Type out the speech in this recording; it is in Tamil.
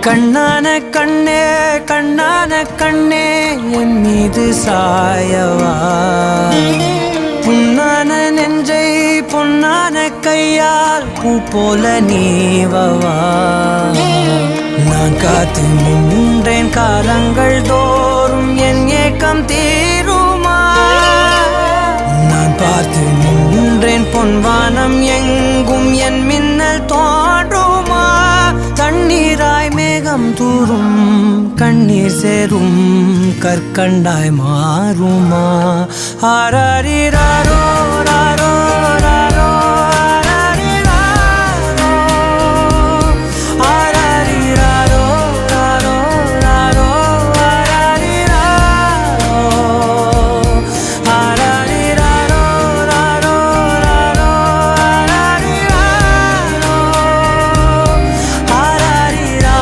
கண்ணான கண்ணே கண்ணான கண்ணே என் மீது சாயவா புண்ணான நெஞ்சை பொன்னான கையால் பூ போல நீவவா நான் காத்து நின்றேன் காலங்கள் தோறும் என் ஏக்கம் தீருமா நான் பார்த்து நின்றேன் பொன்வானம் எங்கும் என் மின்னல் தோன்றுமா தண்ணீராய் மேகம் தூரும் கண்ணீர் சேரும் கற்கண்டாய் மாறுமா ஆராரிராரோ ராரோ